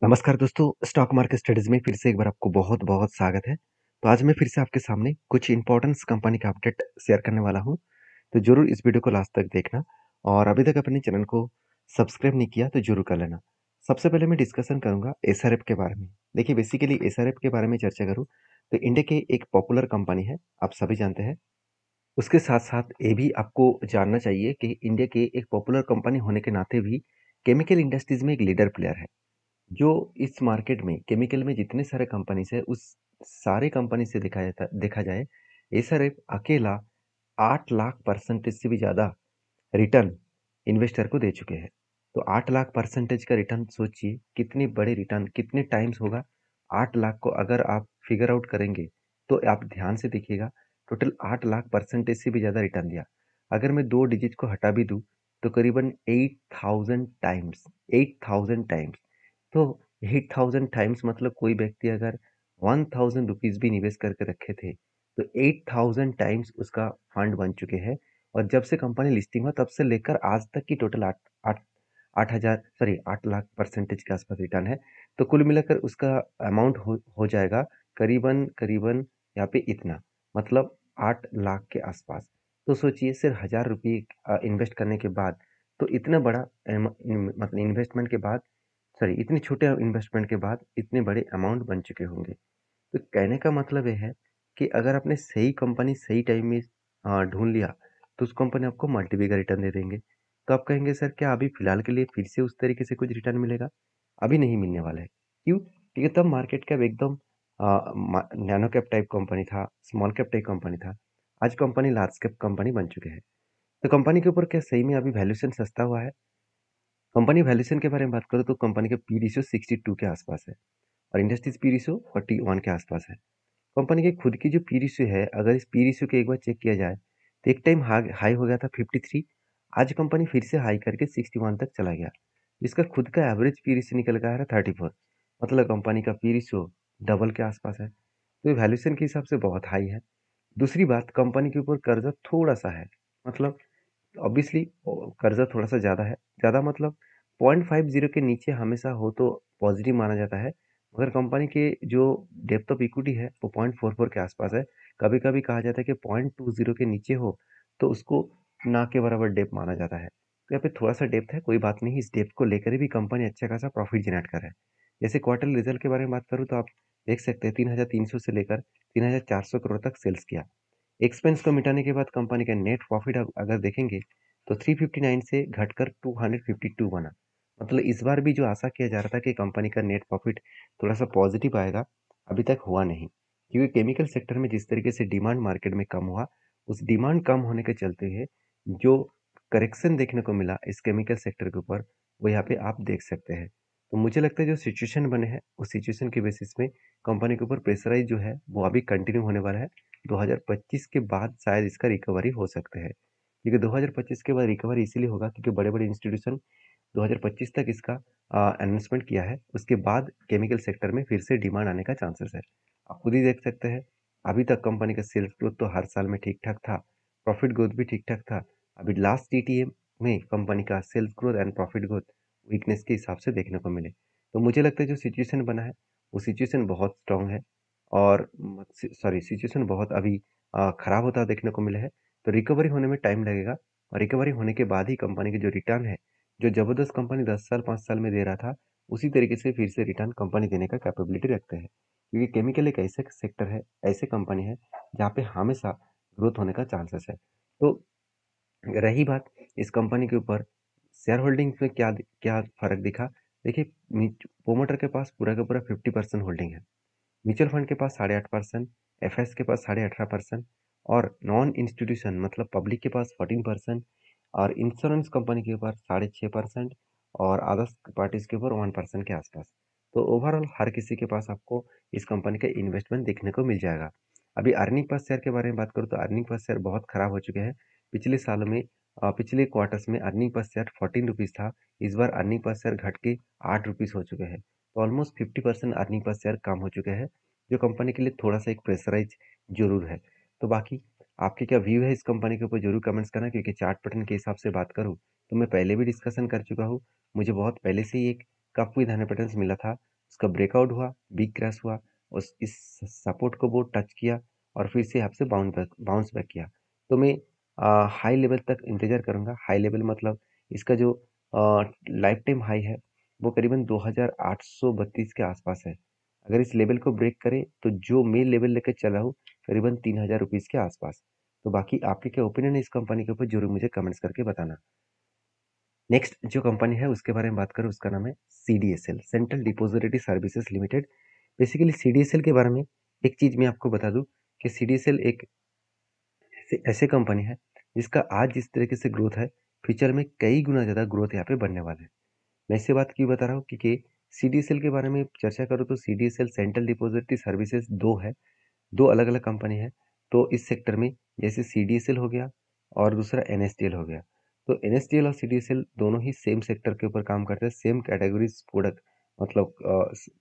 नमस्कार दोस्तों, stock market studies में फिर से एक बार आपको बहुत-बहुत स्वागत है। तो आज मैं फिर से आपके सामने कुछ इम्पोर्टेंस कंपनी का अपडेट शेयर करने वाला हूँ। तो ज़रूर इस वीडियो को लास्ट तक देखना और अभी तक अपने चैनल को सब्सक्राइब नहीं किया तो ज़रूर कर लेना। सबसे पहले मैं डिस्कशन करूँगा एसआरएफ के बारे में। देखिए बेसिकली एसआरएफ के बारे में चर्चा करूँ तो इंडिया की एक पॉपुलर कंपनी है, आप सभी जानते हैं। उसके साथ-साथ ये भी आपको जानना चाहिए कि इंडिया की एक पॉपुलर कंपनी होने के नाते भी केमिकल इंडस्ट्रीज में एक लीडर प्लेयर है। जो इस मार्केट में केमिकल में जितने सारे कंपनीज है उस सारे कंपनी से देखा जाए एसआरएफ अकेला 8 लाख% से भी ज्यादा रिटर्न इन्वेस्टर को दे चुके हैं। तो 8 लाख% का रिटर्न सोचिए कितने बड़े रिटर्न कितने टाइम्स होगा। 8 लाख को अगर आप फिगर आउट करेंगे तो आप ध्यान से देखिएगा, टोटल 8 लाख% से भी ज्यादा रिटर्न दिया। अगर मैं दो डिजिट को हटा भी दूं तो करीबन 8,000 टाइम्स, 8,000 टाइम्स। तो 8,000 टाइम्स मतलब कोई व्यक्ति अगर 1,000 रुपीज भी निवेश करके रखे थे तो 8,000 टाइम्स उसका फंड बन चुके हैं। और जब से कंपनी लिस्टिंग हुआ तब से लेकर आज तक की टोटल आठ आठ 8 लाख% के आसपास रिटर्न है। तो कुल मिलाकर उसका अमाउंट हो जाएगा करीबन करीबन यहाँ पे इतना, मतलब 8 लाख के आसपास। तो सोचिए सिर्फ 1,000 रुपये इन्वेस्ट करने के बाद, तो इतना बड़ा मतलब इन्वेस्टमेंट के बाद, सॉरी इतने छोटे इन्वेस्टमेंट के बाद इतने बड़े अमाउंट बन चुके होंगे। तो कहने का मतलब ये है कि अगर आपने सही कंपनी सही टाइम में ढूंढ लिया तो उस कंपनी आपको मल्टीपल का रिटर्न दे देंगे। तो आप कहेंगे सर क्या अभी फिलहाल के लिए फिर से उस तरीके से कुछ रिटर्न मिलेगा? अभी नहीं मिलने वाला है। क्यों? क्योंकि तब मार्केट कैप एकदम नैनो कैप टाइप कंपनी था, स्मॉल कैप टाइप कंपनी था। आज कंपनी लार्ज कैप कंपनी बन चुके हैं। तो कंपनी के ऊपर क्या सही में अभी वैल्यूएशन सस्ता हुआ है? कंपनी वैल्यूएशन के बारे में बात करूँ तो कंपनी का पी रेशियो 62 के आसपास है और इंडस्ट्रीज पी रेशियो 41 के आसपास है। कंपनी की खुद की जो पी रेशियो है, अगर इस पी रेशियो को एक बार चेक किया जाए तो एक टाइम हाई हो गया था 53। आज कंपनी फिर से हाई करके 61 तक चला गया। इसका खुद का एवरेज पी रेशियो निकल गया है 34। मतलब कंपनी का पी रेशियो डबल के आसपास है। तो वैल्यूएशन के हिसाब से बहुत हाई है। दूसरी बात, कंपनी के ऊपर कर्जा थोड़ा सा है, मतलब ऑब्वियसली कर्जा थोड़ा सा ज़्यादा है। ज़्यादा मतलब 0.50 के नीचे हमेशा हो तो पॉजिटिव माना जाता है, मगर कंपनी के जो डेप्थ ऑफ इक्विटी है वो 0.44 के आसपास है। कभी कभी कहा जाता है कि 0.20 के नीचे हो तो उसको ना के बराबर डेप्थ माना जाता है। तो यहाँ पे थोड़ा सा डेप्थ है, कोई बात नहीं। इस डेप्थ को लेकर भी कंपनी अच्छा खासा प्रॉफिट जनरेट कर रहा है। जैसे क्वार्टर रिजल्ट के बारे में बात करूँ तो आप देख सकते हैं 3,300 से लेकर 3,400 करोड़ तक सेल्स किया। एक्सपेंस को मिटाने के बाद कंपनी का नेट प्रॉफिट अगर देखेंगे तो 359 से घटकर 252 बना। मतलब इस बार भी जो आशा किया जा रहा था कि कंपनी का नेट प्रॉफिट थोड़ा सा पॉजिटिव आएगा, अभी तक हुआ नहीं। क्योंकि केमिकल सेक्टर में जिस तरीके से डिमांड मार्केट में कम हुआ, उस डिमांड कम होने के चलते हुए जो करेक्शन देखने को मिला इस केमिकल सेक्टर के ऊपर, वो यहाँ पे आप देख सकते हैं। तो मुझे लगता है जो सिचुएशन बने हैं उस सिचुएशन के बेसिस में कंपनी के ऊपर प्रेशराइज जो है वो अभी कंटिन्यू होने वाला है। 2025 के बाद शायद इसका रिकवरी हो सकते हैं, क्योंकि 2025 के बाद रिकवरी इसीलिए होगा क्योंकि बड़े-बड़े इंस्टीट्यूशन 2025 तक इसका अनाउंसमेंट किया है। उसके बाद केमिकल सेक्टर में फिर से डिमांड आने का चांसेस है। आप खुद ही देख सकते हैं, अभी तक कंपनी का सेल्स ग्रोथ तो हर साल में ठीक-ठाक था, प्रॉफिट ग्रोथ भी ठीक-ठाक था। अभी लास्ट टीटीएम में कंपनी का sales growth and profit growth weakness के हिसाब से देखने को मिले। तो मुझे लगता है जो सिचुएशन बना है, वो सिचुएशन बहुत स्ट्रांग है और सॉरी सिचुएशन बहुत अभी खराब होता देखने को मिला है। तो रिकवरी होने में टाइम लगेगा और रिकवरी होने के बाद ही कंपनी के जो रिटर्न है, जो जबरदस्त कंपनी 10 साल 5 साल में दे रहा था, उसी तरीके से फिर से रिटर्न कंपनी देने का कैपेबिलिटी रखते हैं। क्योंकि केमिकल एक ऐसे सेक्टर है, ऐसे कंपनी है जहाँ पे हमेशा ग्रोथ होने का चांसेस है। तो रही बात इस कंपनी के ऊपर शेयर होल्डिंग में क्या क्या फर्क दिखा। देखिए प्रोमोटर के पास पूरा का पूरा 50% होल्डिंग है, म्यूचुअल फंड के पास 8.5%, एफएस के पास 18.5% और नॉन इंस्टीट्यूशन मतलब पब्लिक के पास 14% और इंश्योरेंस कंपनी के ऊपर 6.5% और अदर्स पार्टीज के ऊपर 1% के आसपास। तो ओवरऑल हर किसी के पास आपको इस कंपनी का इन्वेस्टमेंट देखने को मिल जाएगा। अभी अर्निंग पर शेयर के बारे में बात करूँ तो अर्निंग पर शेयर बहुत खराब हो चुके हैं। पिछले सालों में पिछले क्वार्टर्स में अर्निंग पर शेयर 14 रुपीज़ था। इस बार अर्निंग पर शेयर घट के 8 रुपीज़ हो चुके हैं। तो ऑलमोस्ट 50% अर्निंग पर शेयर कम हो चुके हैं, जो कंपनी के लिए थोड़ा सा एक प्रेशराइज जरूर है। तो बाकी आपके क्या व्यू है इस कंपनी के ऊपर जरूर कमेंट्स करना, क्योंकि चार्ट पैटर्न के हिसाब से बात करूँ तो मैं पहले भी डिस्कशन कर चुका हूँ। मुझे बहुत पहले से ही एक कप विद हैंडल पैटर्न्स मिला था, उसका ब्रेकआउट हुआ, बिग क्रैश हुआ, उस इस सपोर्ट को वो टच किया और फिर से यहाँ से बाउंस बैक किया। तो मैं हाई लेवल तक इंतजार करूंगा। हाई लेवल मतलब इसका जो लाइफ टाइम हाई है वो करीबन 2832 के आसपास है। अगर इस लेवल को ब्रेक करे तो जो मैं लेवल लेकर चला हूँ करीबन 3000 रुपीज़ के आसपास। तो बाकी आपके क्या ओपिनियन है इस कंपनी के ऊपर, जरूर मुझे कमेंट्स करके बताना। नेक्स्ट जो कंपनी है उसके बारे में बात करें, उसका नाम है CDSL, central depository services limited. Basically CDSL के बारे में एक चीज़ मैं आपको बता दूं कि CDSL एक ऐसे कंपनी है जिसका आज जिस तरीके से ग्रोथ है, फ्यूचर में कई गुना ज़्यादा ग्रोथ यहाँ पे बनने वाला है। मैं इससे बात क्यों बता रहा हूँ, क्योंकि CDSL के बारे में चर्चा करूँ तो CDSL सेंट्रल डिपॉजिटरी सर्विसेज दो है, दो अलग अलग कंपनी है। तो इस सेक्टर में जैसे CDSL हो गया और दूसरा NSDL हो गया। तो NSDL और CDSL दोनों ही सेम सेक्टर के ऊपर काम करते हैं, सेम कैटेगरीज प्रोडक्ट मतलब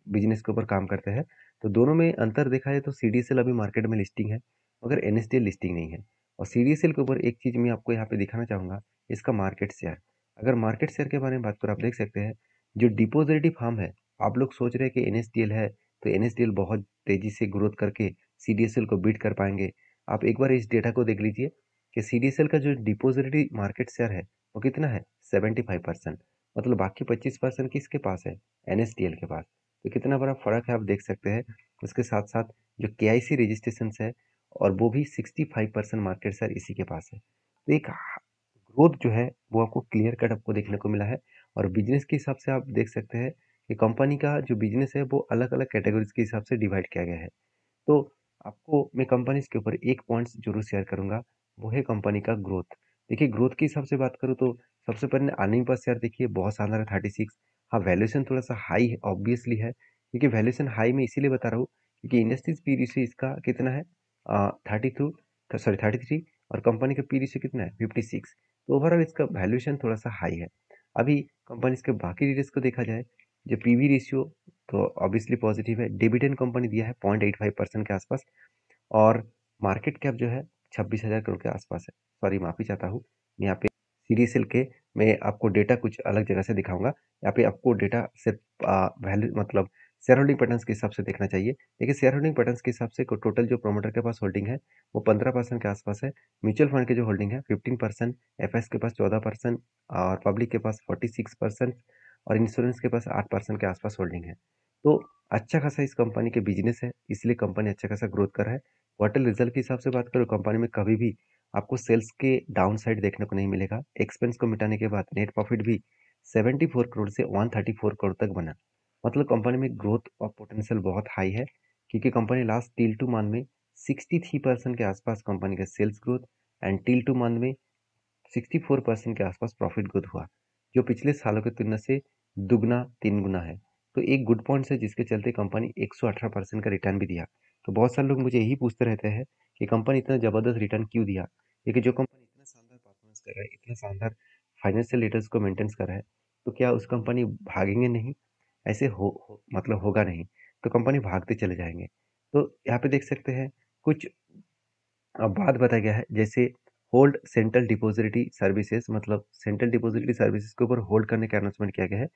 बिजनेस के ऊपर काम करते हैं। तो दोनों में अंतर देखा जाए तो CDSL अभी मार्केट में लिस्टिंग है मगर NSDL लिस्टिंग नहीं है। और CDSL के ऊपर एक चीज़ मैं आपको यहाँ पे दिखाना चाहूँगा, इसका मार्केट शेयर। अगर मार्केट शेयर के बारे में बात करें, आप देख सकते हैं जो डिपॉजिटरी फार्म है, आप लोग सोच रहे हैं कि NSDL है तो NSDL बहुत तेजी से ग्रोथ करके CDSL को बीट कर पाएंगे। आप एक बार इस डेटा को देख लीजिए कि CDSL का जो डिपॉजिटरी मार्केट शेयर है वो कितना है, 75%। मतलब बाकी 25% किसके पास है, NSDL के पास। तो कितना बड़ा फर्क है आप देख सकते हैं। उसके साथ साथ जो KIC रजिस्ट्रेशन है और वो भी 65% मार्केट शेयर इसी के पास है। तो एक ग्रोथ जो है वो आपको क्लियर कट आपको देखने को मिला है। और बिजनेस के हिसाब से आप देख सकते हैं कि कंपनी का जो बिजनेस है वो अलग अलग कैटेगरीज के हिसाब से डिवाइड किया गया है। तो आपको मैं कंपनीज के ऊपर एक पॉइंट्स जरूर शेयर करूंगा, वो है कंपनी का ग्रोथ। देखिए ग्रोथ के हिसाब से बात करूँ तो सबसे पहले अर्निंग पर शेयर देखिए बहुत शानदार है, 36। हाँ वैल्यूएशन थोड़ा सा हाई ऑब्वियसली है, क्योंकि वैल्यूएशन हाई मैं इसीलिए बता रहा हूँ क्योंकि इंडस्ट्रीज पी रेशियो इसका कितना है, 33 और कंपनी का पी रेशियो कितना है, 56। तो ओवरऑल इसका वैल्यूएशन थोड़ा सा हाई है। अभी कंपनीज के बाकी डिटेल्स को देखा जाए, जो पीवी रेशियो तो ऑब्वियसली पॉजिटिव है। डिविडेंड कंपनी दिया है 0.85% के आसपास और मार्केट कैप जो है 26,000 करोड़ के आसपास है। सॉरी माफी चाहता हूँ, यहाँ पे CDSL के मैं आपको डेटा कुछ अलग जगह से दिखाऊंगा। यहाँ पे आपको डेटा सिर्फ वैल्यू मतलब शेयर होल्डिंग पैटर्न्स के हिसाब से देखना चाहिए। देखिए शेयर होल्डिंग पैटर्न्स के हिसाब से टोटल जो प्रोमोटर के पास होल्डिंग है वो 15% के आसपास है। म्यूचुअल फंड के जो होल्डिंग है 15%, FS के पास 14% और पब्लिक के पास 46% और इंश्योरेंस के पास 8% के आसपास होल्डिंग है। तो अच्छा खासा इस कंपनी के बिजनेस है, इसलिए कंपनी अच्छा खासा ग्रोथ कर रहा है। क्वार्टर रिजल्ट के हिसाब से बात करो, कंपनी में कभी भी आपको सेल्स के डाउन साइड देखने को नहीं मिलेगा। एक्सपेंस को मिटाने के बाद नेट प्रॉफिट भी 74 करोड़ से 134 करोड़ तक बना। मतलब कंपनी में ग्रोथ और पोटेंशियल बहुत हाई है, क्योंकि company last till two month में 63% के आसपास कंपनी का sales growth and till two month में 64% के आसपास प्रॉफिट ग्रोथ हुआ, जो पिछले सालों की तुलना से दुगना 3 गुना है। तो एक गुड पॉइंट है जिसके चलते कंपनी 118% का रिटर्न भी दिया। तो बहुत सारे लोग मुझे यही पूछते रहते हैं कि कंपनी इतना ज़बरदस्त रिटर्न क्यों दिया, क्योंकि जो कंपनी इतना शानदार परफॉर्मेंस कर रहा है, इतना शानदार फाइनेंशियल रिटर्न्स को मेंटेन कर रहा है, तो क्या उस कंपनी भागेंगे नहीं, ऐसे मतलब होगा नहीं। तो कंपनी भागते चले जाएंगे। तो यहाँ पे देख सकते हैं कुछ अब बात बताया गया है, जैसे होल्ड सेंट्रल डिपॉजिटरी सर्विसेज, मतलब सेंट्रल डिपॉजिटरी सर्विसेज के ऊपर होल्ड करने का अनाउंसमेंट किया गया है।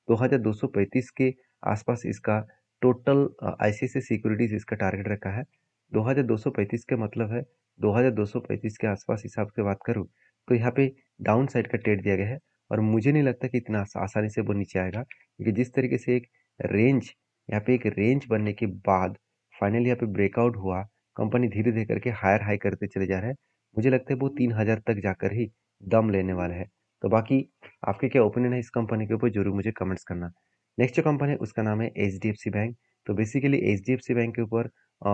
2235 के आसपास इसका टोटल ICICI सिक्योरिटीज इसका टारगेट रखा है। 2235 का मतलब है 2235 के आसपास हिसाब से बात करूँ तो यहाँ पे डाउन साइड का ट्रेड दिया गया है और मुझे नहीं लगता कि इतना आसानी से वो नीचे आएगा, क्योंकि जिस तरीके से एक रेंज यहाँ पे एक रेंज बनने के बाद फाइनली यहाँ पे ब्रेकआउट हुआ, कंपनी धीरे धीरे करके हायर हाई करते चले जा रहे हैं। मुझे लगता है वो 3000 तक जाकर ही दम लेने वाला है। तो बाकी आपके क्या ओपिनियन है इस कंपनी के ऊपर, जरूर मुझे कमेंट्स करना। नेक्स्ट जो कंपनी है उसका नाम है HDFC बैंक। तो बेसिकली HDFC बैंक के ऊपर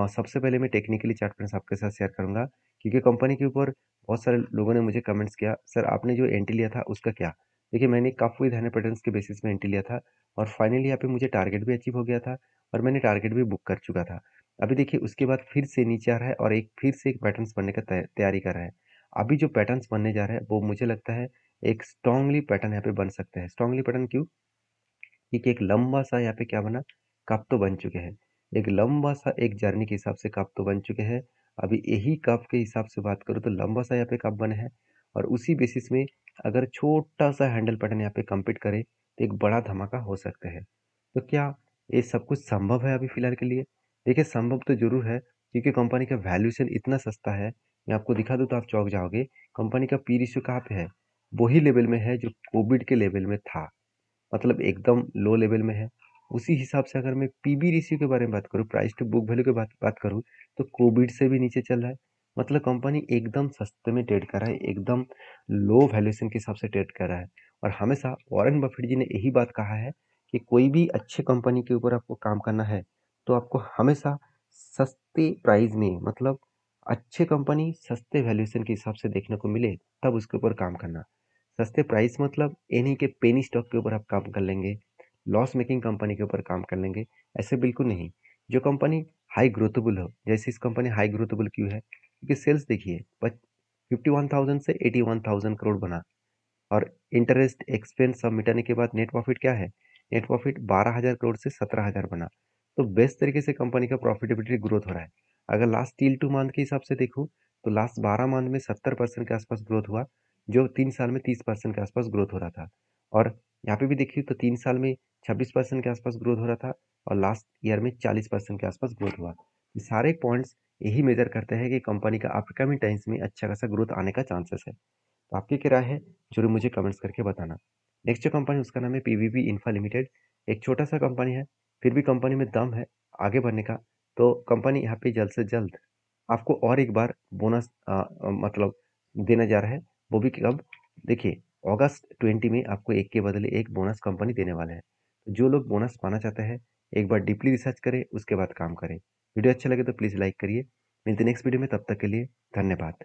सबसे पहले मैं टेक्निकली चार्ट फ्रेंड्स आपके साथ शेयर करूंगा, क्योंकि कंपनी के ऊपर बहुत सारे लोगों ने मुझे कमेंट्स किया, सर आपने जो एंट्री लिया था उसका क्या। देखिए मैंने कप विद हैंड पैटर्न्स के बेसिस में एंट्री लिया था और फाइनली यहाँ पे मुझे टारगेट भी अचीव हो गया था और मैंने टारगेट भी बुक कर चुका था। अभी देखिए उसके बाद फिर से नीचे आ रहा है और एक फिर से एक पैटर्न्स बनने का तैयारी कर रहा है। अभी जो पैटर्न्स बनने जा रहे हैं वो मुझे लगता है एक स्ट्रांगली पैटर्न यहाँ पे बन सकते हैं। स्ट्रांगली पैटर्न क्यों, क्योंकि एक लंबा सा यहाँ पे क्या बना, कप तो बन चुके हैं। एक लंबा सा एक जर्नी के हिसाब से कप तो बन चुके हैं। अभी यही कप के हिसाब से बात करूँ तो लंबा सा यहाँ पे कप बने हैं और उसी बेसिस में अगर छोटा सा हैंडल पैटर्न यहाँ पे कंप्लीट करे तो एक बड़ा धमाका हो सकता है। तो क्या ये सब कुछ संभव है अभी फ़िलहाल के लिए? देखिए संभव तो ज़रूर है, क्योंकि कंपनी का वैल्यूएशन इतना सस्ता है, मैं आपको दिखा दूँ तो आप चौंक जाओगे। कंपनी का पी रेशियो कहाँ पे है? वही लेवल में है जो कोविड के लेवल में था। मतलब एकदम लो लेवल में है। उसी हिसाब से अगर मैं पीबी रेशियो के बारे में बात करूँ, प्राइस टू बुक वैल्यू की बात करूँ, तो कोविड से भी नीचे चल रहा है। मतलब कंपनी एकदम सस्ते में ट्रेड कर रहा है, एकदम लो वैल्यूएशन के हिसाब से ट्रेड कर रहा है। और हमेशा वॉरेन बफेट जी ने यही बात कहा है कि कोई भी अच्छे कंपनी के ऊपर आपको काम करना है, तो आपको हमेशा सस्ते प्राइस में, मतलब अच्छे कंपनी सस्ते वैल्यूएशन के हिसाब से देखने को मिले, तब उसके ऊपर काम करना। सस्ते प्राइस मतलब ये नहीं कि पेनी स्टॉक के ऊपर आप काम कर लेंगे, लॉस मेकिंग कंपनी के ऊपर काम कर लेंगे, ऐसे बिल्कुल नहीं। जो कंपनी हाई ग्रोथेबल हो, जैसे इस कंपनी हाई ग्रोथेबल क्यों है? क्योंकि सेल्स देखिए 51,000 से 81,000 करोड़ बना, और इंटरेस्ट एक्सपेंस सब मिटाने के बाद नेट प्रॉफिट क्या है? नेट प्रॉफिट 12,000 करोड़ से 17,000 बना। तो बेस्ट तरीके से कंपनी का प्रॉफिटेबिलिटी ग्रोथ हो रहा है। अगर लास्ट टिल 2 मंथ के हिसाब से देखूं, तो लास्ट 12 मंथ में 70% के आसपास ग्रोथ हुआ, जो 3 साल में 30% के आसपास ग्रोथ हो रहा था। और यहाँ पे भी देखिए तो 3 साल में 26% के आसपास ग्रोथ हो रहा था, और लास्ट ईयर में 40% के आसपास ग्रोथ हुआ। ये सारे पॉइंट्स यही मेजर करते हैं कि कंपनी का अपकमिंग टाइम्स में अच्छा खासा ग्रोथ आने का चांसेस है। तो आपकी क्या राय है, जरूर मुझे कमेंट्स करके बताना। नेक्स्ट जो कंपनी उसका नाम है पीवीबी इंफ्रा लिमिटेड। एक छोटा सा कंपनी है, फिर भी कंपनी में दम है आगे बढ़ने का। तो कंपनी यहाँ पे जल्द से जल्द आपको और एक बार बोनस मतलब देने जा रहा है। वो भी कब? देखिए अगस्त 20 में आपको एक के बदले एक बोनस कंपनी देने वाला है। तो जो लोग बोनस पाना चाहते हैं, एक बार डीपली रिसर्च करें, उसके बाद काम करें। वीडियो अच्छा लगे तो प्लीज़ लाइक करिए। मिलते नेक्स्ट वीडियो में, तब तक के लिए धन्यवाद।